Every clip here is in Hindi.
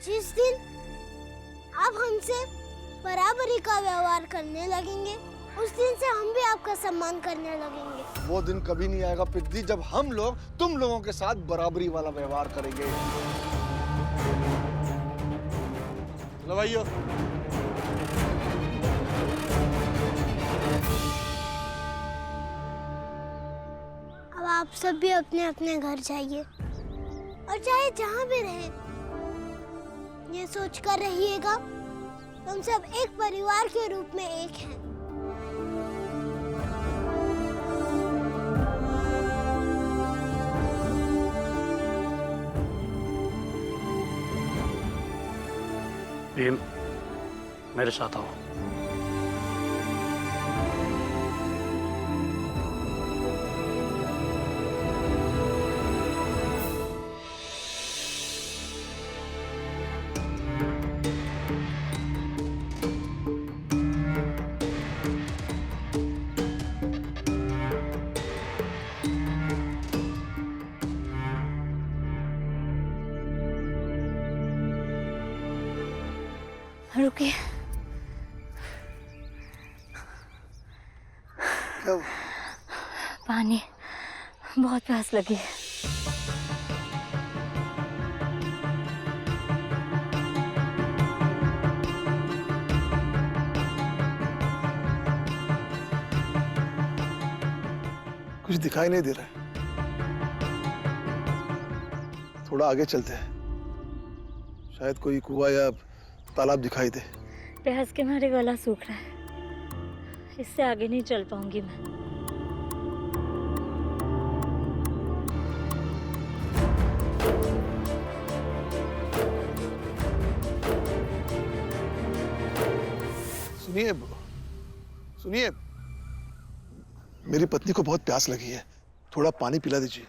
जिस दिन आप हमसे बराबरी का व्यवहार करने लगेंगे, उस दिन से हम भी आपका सम्मान करने लगेंगे। वो दिन कभी नहीं आएगा पिद्दी, जब हम लोग तुम लोगों के साथ बराबरी वाला व्यवहार करेंगे। चलो भाइयों। अब आप सब भी अपने अपने घर जाइए और चाहे जहाँ भी रहें, ये सोचकर रहिएगा हम सब एक परिवार के रूप में एक हैं। भीम, मेरे साथ आओ। रुकिए। क्या हुआ? पानी, बहुत प्यास लगी है। कुछ दिखाई नहीं दे रहा है। थोड़ा आगे चलते हैं, शायद कोई कुआं या तालाब दिखाई दे। प्यास के मारे गला सूख रहा है, इससे आगे नहीं चल पाऊंगी मैं। सुनिए, सुनिए, मेरी पत्नी को बहुत प्यास लगी है, थोड़ा पानी पिला दीजिए।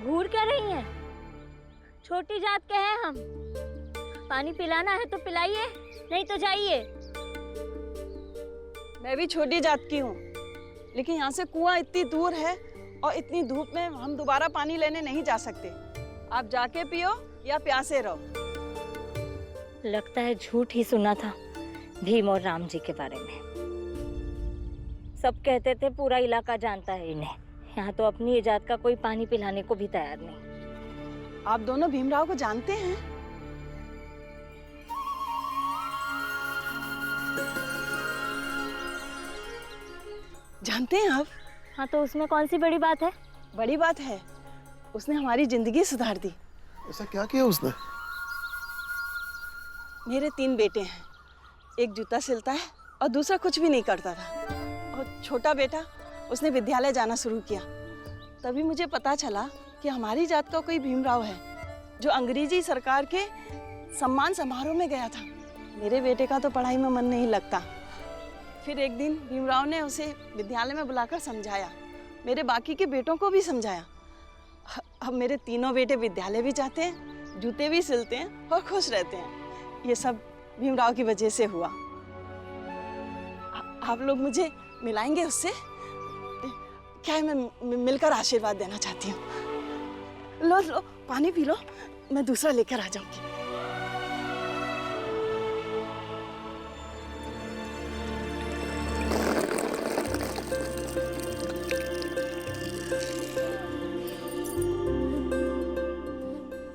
घूर क्या रही हैं? छोटी जात के हैं हम। पानी पिलाना है तो पिलाइए, नहीं तो जाइए। मैं भी छोटी जात की हूँ, लेकिन यहाँ से कुआं इतनी दूर है और इतनी धूप में हम दोबारा पानी लेने नहीं जा सकते। आप जाके पियो या प्यासे रहो। लगता है झूठ ही सुना था भीम और राम जी के बारे में। सब कहते थे पूरा इलाका जानता है इन्हें। यहाँ तो अपनी ही जात का कोई पानी पिलाने को भी तैयार नहीं। आप दोनों भीमराव को जानते हैं? जानते हैं आप? हाँ, तो उसमें कौन सी बड़ी बात है? बड़ी बात है, उसने हमारी जिंदगी सुधार दी। ऐसा क्या किया उसने? मेरे 3 बेटे हैं, एक जूता सिलता है और दूसरा कुछ भी नहीं करता था। और छोटा बेटा, उसने विद्यालय जाना शुरू किया। तभी मुझे पता चला कि हमारी जात का कोई भीमराव है जो अंग्रेजी सरकार के सम्मान समारोह में गया था। मेरे बेटे का तो पढ़ाई में मन नहीं लगता। फिर एक दिन भीमराव ने उसे विद्यालय में बुलाकर समझाया, मेरे बाकी के बेटों को भी समझाया। अब मेरे तीनों बेटे विद्यालय भी जाते हैं, जूते भी सिलते हैं और खुश रहते हैं। ये सब भीमराव की वजह से हुआ। आप लोग मुझे मिलाएंगे उससे? क्या है, मैं मिलकर आशीर्वाद देना चाहती हूँ। लो लो, पानी पी लो, मैं दूसरा लेकर आ जाऊंगी।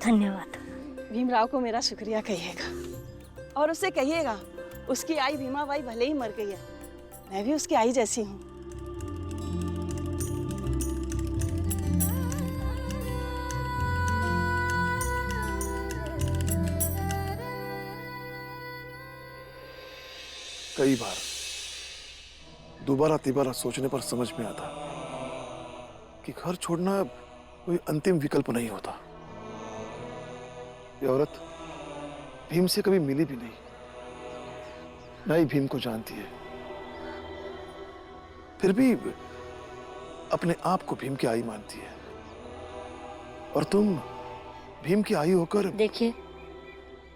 धन्यवाद। भीमराव को मेरा शुक्रिया कहिएगा और उससे कहिएगा उसकी आई भीमाबाई भले ही मर गई है, मैं भी उसकी आई जैसी हूँ। कई बार दोबारा तिबारा सोचने पर समझ में आता कि घर छोड़ना कोई अंतिम विकल्प नहीं होता। ये औरत भीम से कभी मिली भी नहीं, ना ही भीम को जानती है, फिर भी अपने आप को भीम की आई मानती है। और तुम भीम की आई होकर। देखिए,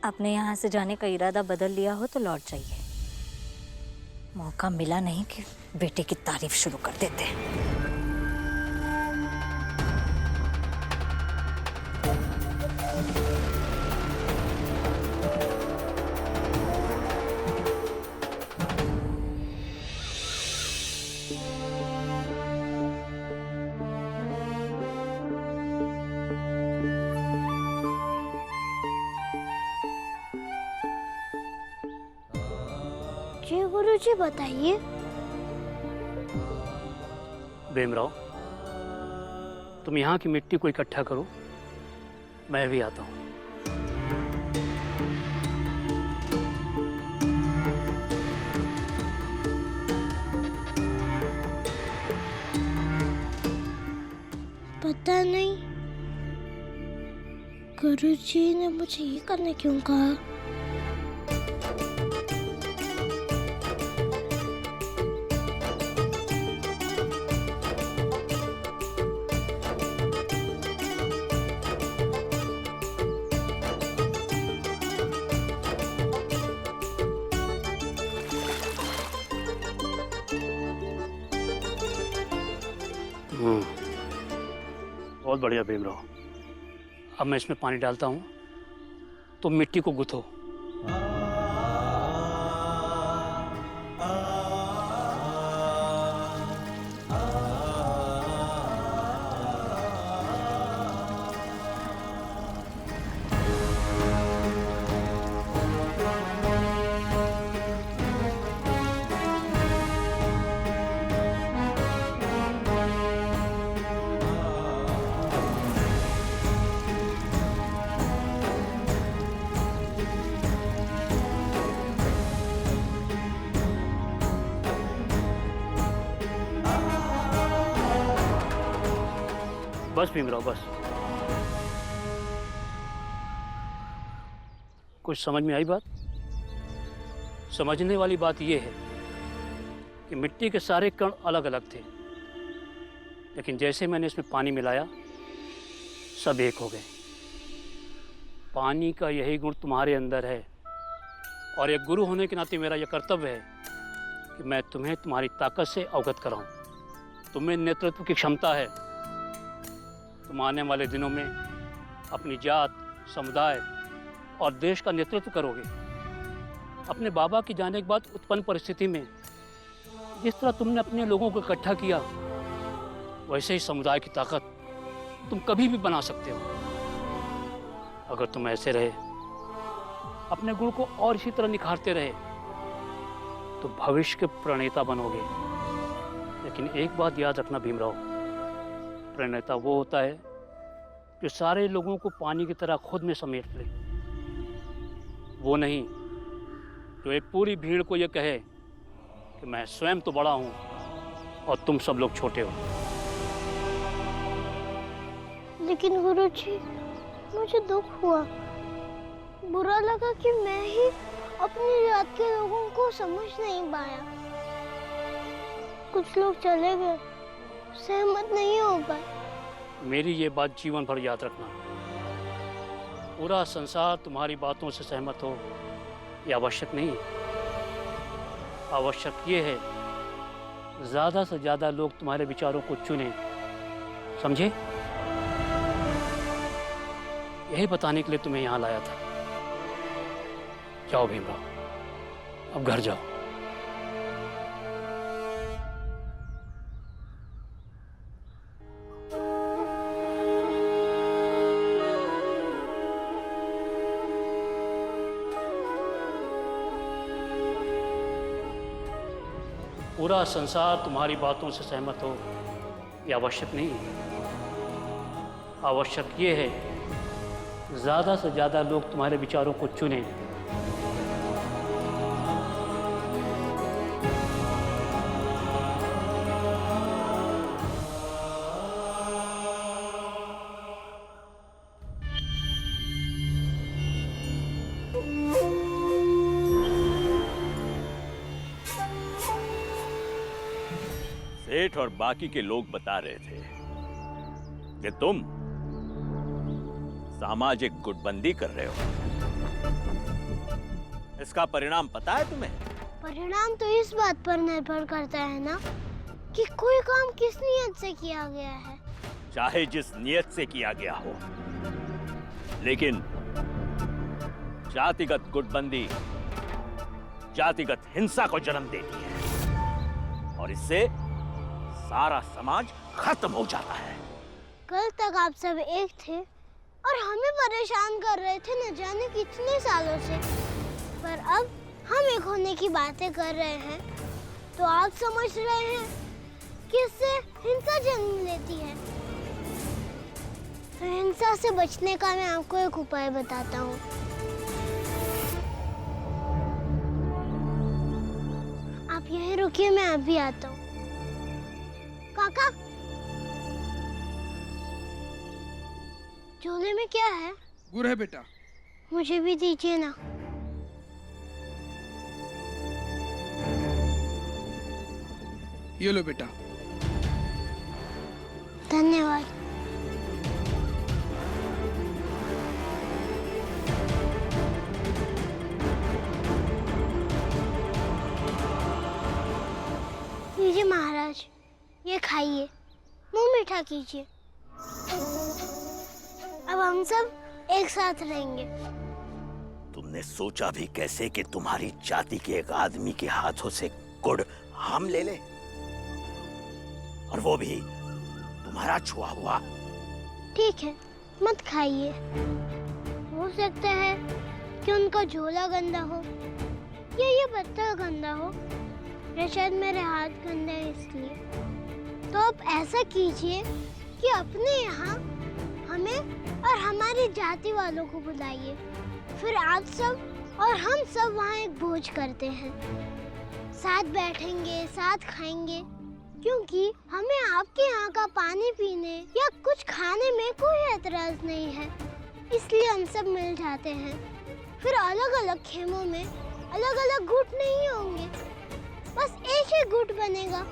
आपने यहाँ से जाने का इरादा बदल लिया हो तो लौट जाइए। मौका मिला नहीं कि बेटे की तारीफ शुरू कर देते हैं। गुरुजी बताइए। भीमराव, तुम यहाँ की मिट्टी को इकट्ठा करो, मैं भी आता हूँ। पता नहीं गुरुजी ने मुझे ये करने क्यों कहा। बहुत बढ़िया भीमराव। अब मैं इसमें पानी डालता हूँ, तुम मिट्टी को गुथो। बस भीमराव, बस। कुछ समझ में आई बात? समझने वाली बात यह है कि मिट्टी के सारे कण अलग अलग थे, लेकिन जैसे मैंने इसमें पानी मिलाया सब एक हो गए। पानी का यही गुण तुम्हारे अंदर है, और एक गुरु होने के नाते मेरा यह कर्तव्य है कि मैं तुम्हें तुम्हारी ताकत से अवगत कराऊं। तुम्हें नेतृत्व की क्षमता है। तुम आने वाले दिनों में अपनी जात, समुदाय और देश का नेतृत्व करोगे। अपने बाबा की जाने के बाद उत्पन्न परिस्थिति में जिस तरह तुमने अपने लोगों को इकट्ठा किया, वैसे ही समुदाय की ताकत तुम कभी भी बना सकते हो। अगर तुम ऐसे रहे, अपने गुण को और इसी तरह निखारते रहे, तो भविष्य के प्रणेता बनोगे। लेकिन एक बात याद रखना भीमराव, प्रणेता वो होता है जो सारे लोगों को पानी की तरह खुद में समेट ले, वो नहीं जो एक पूरी भीड़ को ये कहे कि मैं स्वयं तो बड़ा हूं और तुम सब लोग छोटे हो। लेकिन गुरुजी, मुझे दुख हुआ, बुरा लगा कि मैं ही अपनी जात के लोगों को समझ नहीं पाया। कुछ लोग चले गए, सहमत नहीं हो पाए। मेरी ये बात जीवन भर याद रखना। पूरा संसार तुम्हारी बातों से सहमत हो ये आवश्यक नहीं। आवश्यक ये है ज़्यादा से ज़्यादा लोग तुम्हारे विचारों को चुनें, समझे? यही बताने के लिए तुम्हें यहाँ लाया था। जाओ भीमराव, अब घर जाओ। पूरा संसार तुम्हारी बातों से सहमत हो ये आवश्यक नहीं है। आवश्यक ये है ज़्यादा से ज़्यादा लोग तुम्हारे विचारों को चुनें। सेठ और बाकी के लोग बता रहे थे कि तुम सामाजिक गुटबंदी कर रहे हो। इसका परिणाम पता है तुम्हें? परिणाम तो इस बात पर निर्भर करता है ना कि कोई काम किस नियत से किया गया है। चाहे जिस नियत से किया गया हो, लेकिन जातिगत गुटबंदी जातिगत हिंसा को जन्म देती है और इससे सारा समाज खत्म हो जाता है। कल तक आप सब एक थे और हमें परेशान कर रहे थे न जाने कितने सालों से, पर अब हम एक होने की बातें कर रहे हैं तो आप समझ रहे हैं कि इससे हिंसा जन्म लेती है। तो हिंसा से बचने का मैं आपको एक उपाय बताता हूँ। आप यहीं रुकिए, मैं अभी आता हूँ। काका, झोले में क्या है? गुड़ है बेटा। मुझे भी दीजिए ना। ये लो बेटा। धन्यवाद। लीजिए महाराज, ये खाइए, मुंह मीठा कीजिए। अब हम सब एक साथ रहेंगे। तुमने सोचा भी कैसे कि तुम्हारी जाति के एक आदमी के हाथों से गुड़ हम ले ले, और वो भी तुम्हारा छुआ हुआ? ठीक है, मत खाइए। हो सकता है कि उनका झोला गंदा हो या ये पत्थर गंदा हो, या शायद मेरे हाथ गंदे हैं इसलिए। तो आप ऐसा कीजिए कि अपने यहाँ हमें और हमारी जाति वालों को बुलाइए, फिर आप सब और हम सब वहाँ एक भोज करते हैं, साथ बैठेंगे, साथ खाएंगे, क्योंकि हमें आपके यहाँ का पानी पीने या कुछ खाने में कोई एतराज नहीं है। इसलिए हम सब मिल जाते हैं। फिर अलग अलग खेमों में अलग अलग गुट नहीं होंगे, बस एक ही गुट बनेगा।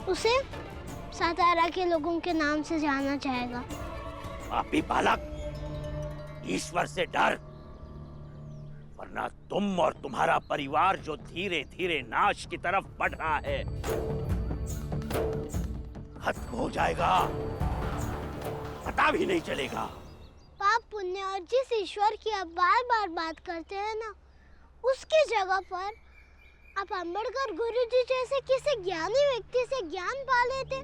उसे सातारा के लोगों के नाम से जाना जाएगा। पापी बालक, ईश्वर से डर, वरना तुम और तुम्हारा परिवार जो धीरे धीरे नाश की तरफ बढ़ रहा है, खत्म हो जाएगा, पता भी नहीं चलेगा। पाप पुण्य और जिस ईश्वर की आप बार बार बात करते हैं ना, उसकी जगह पर आप अम्बेडकर गुरुजी जैसे किसी ज्ञानी व्यक्ति से ज्ञान पा लेते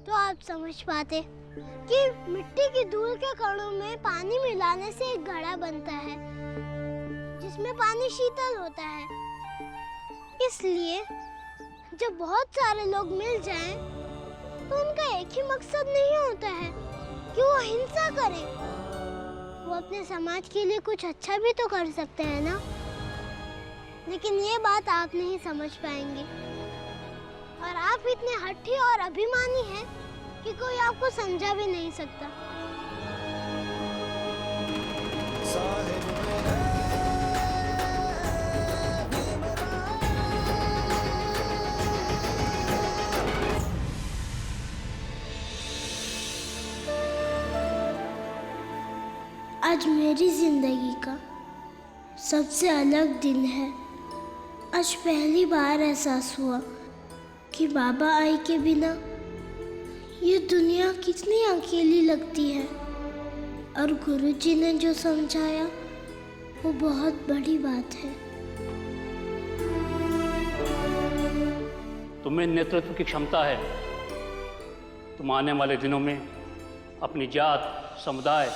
तो आप समझ पाते कि मिट्टी की धूल के कणों में पानी मिलाने से एक घड़ा बनता है जिसमें पानी शीतल होता है। इसलिए जब बहुत सारे लोग मिल जाएं, तो उनका एक ही मकसद नहीं होता है कि वो हिंसा करें। वो अपने समाज के लिए कुछ अच्छा भी तो कर सकते हैं ना। लेकिन ये बात आप नहीं समझ पाएंगे, और आप इतने हठी और अभिमानी हैं कि कोई आपको समझा भी नहीं सकता। आज मेरी जिंदगी का सबसे अलग दिन है। आज पहली बार एहसास हुआ कि बाबा आई के बिना ये दुनिया कितनी अकेली लगती है, और गुरुजी ने जो समझाया वो बहुत बड़ी बात है। तुम्हें नेतृत्व की क्षमता है। तुम आने वाले दिनों में अपनी जात, समुदाय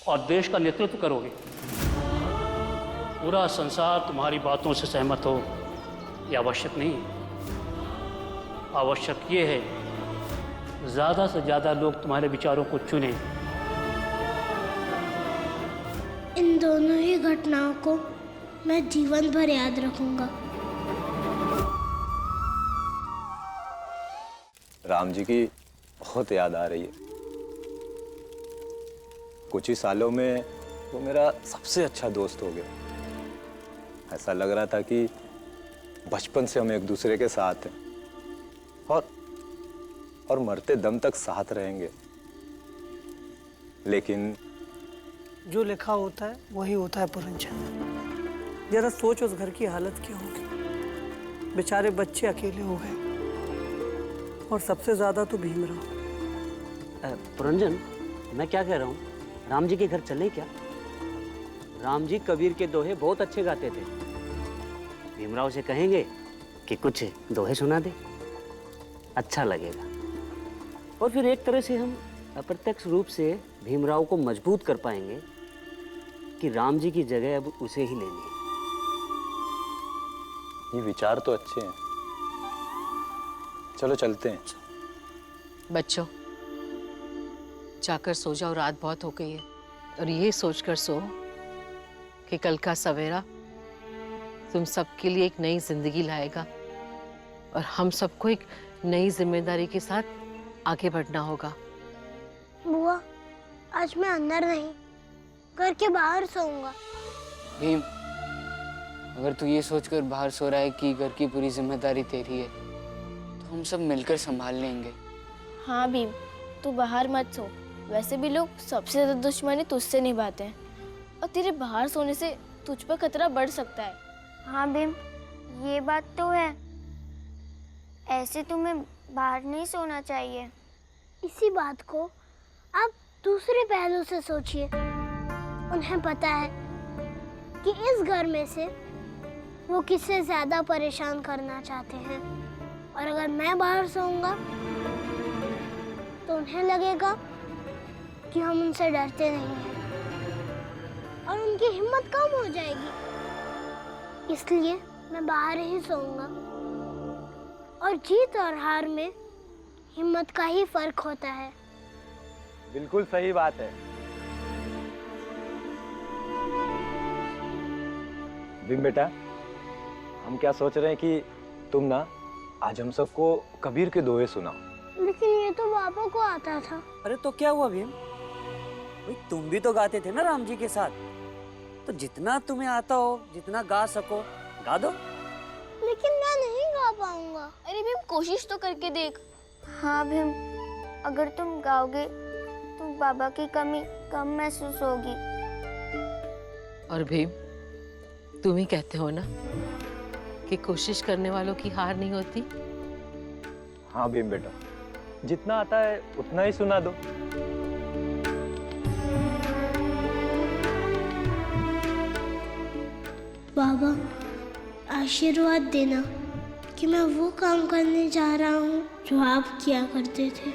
और देश का नेतृत्व करोगे। पूरा संसार तुम्हारी बातों से सहमत हो ये आवश्यक नहीं है। आवश्यक ये है ज़्यादा से ज़्यादा लोग तुम्हारे विचारों को चुनें। इन दोनों ही घटनाओं को मैं जीवन भर याद रखूंगा। राम जी की बहुत याद आ रही है। कुछ ही सालों में वो मेरा सबसे अच्छा दोस्त हो गया। ऐसा लग रहा था कि बचपन से हम एक दूसरे के साथ हैं और मरते दम तक साथ रहेंगे। लेकिन जो लिखा होता है वही होता है पुरंजन। जरा सोच उस घर की हालत क्या होगी। बेचारे बच्चे अकेले हो गए, और सबसे ज्यादा तो भीमराव। पुरंजन, मैं क्या कह रहा हूँ, राम जी के घर चले क्या? राम जी कबीर के दोहे बहुत अच्छे गाते थे। भीमराव से कहेंगे कि कुछ दोहे सुना दे, अच्छा लगेगा। और फिर एक तरह से हम अप्रत्यक्ष रूप से भीमराव को मजबूत कर पाएंगे कि राम जी की जगह अब उसे ही लेनी है। ये विचार तो अच्छे हैं। चलो चलते हैं। बच्चों, जाकर सो जाओ, रात बहुत हो गई है। और ये सोचकर सो कि कल का सवेरा तुम सबके लिए एक नई जिंदगी लाएगा और हम सबको एक नई जिम्मेदारी के साथ आगे बढ़ना होगा। बुआ, आज मैं अंदर नहीं, घर के बाहर सोऊंगा। भीम, अगर तू ये सोचकर बाहर सो रहा है कि घर की पूरी जिम्मेदारी तेरी है, तो हम सब मिलकर संभाल लेंगे। हाँ भीम, तू बाहर मत सो। वैसे भी लोग सबसे ज्यादा दुश्मनी तुझसे निभाते हैं और तेरे बाहर सोने से तुझ पर खतरा बढ़ सकता है। हाँ भीम, ये बात तो है। ऐसे तुम्हें बाहर नहीं सोना चाहिए। इसी बात को आप दूसरे पहलू से सोचिए। उन्हें पता है कि इस घर में से वो किससे ज्यादा परेशान करना चाहते हैं, और अगर मैं बाहर सोऊंगा तो उन्हें लगेगा कि हम उनसे डरते नहीं हैं और उनकी हिम्मत कम हो जाएगी। इसलिए मैं बाहर ही सोऊंगा। और जीत और हार में हिम्मत का ही फर्क होता है। बिल्कुल सही बात है। भीम बेटा, हम क्या सोच रहे हैं कि तुम ना आज हम सबको कबीर के दोहे सुनाओ। लेकिन ये तो पापा को आता था। अरे तो क्या हुआ भीम, भाई तुम भी तो गाते थे ना राम जी के साथ, तो जितना तुम्हें आता हो, जितना गा सको गा दो। लेकिन मैं नहीं गा पाऊंगा। अरे भीम, कोशिश तो करके देख। हाँ भीम, अगर तुम गाओगे तो बाबा की कमी कम महसूस होगी। और भीम, तुम ही कहते हो ना कि कोशिश करने वालों की हार नहीं होती। हाँ भीम बेटा, जितना आता है उतना ही सुना दो। बाबा, आशीर्वाद देना कि मैं वो काम करने जा रहा हूँ जो आप किया करते थे।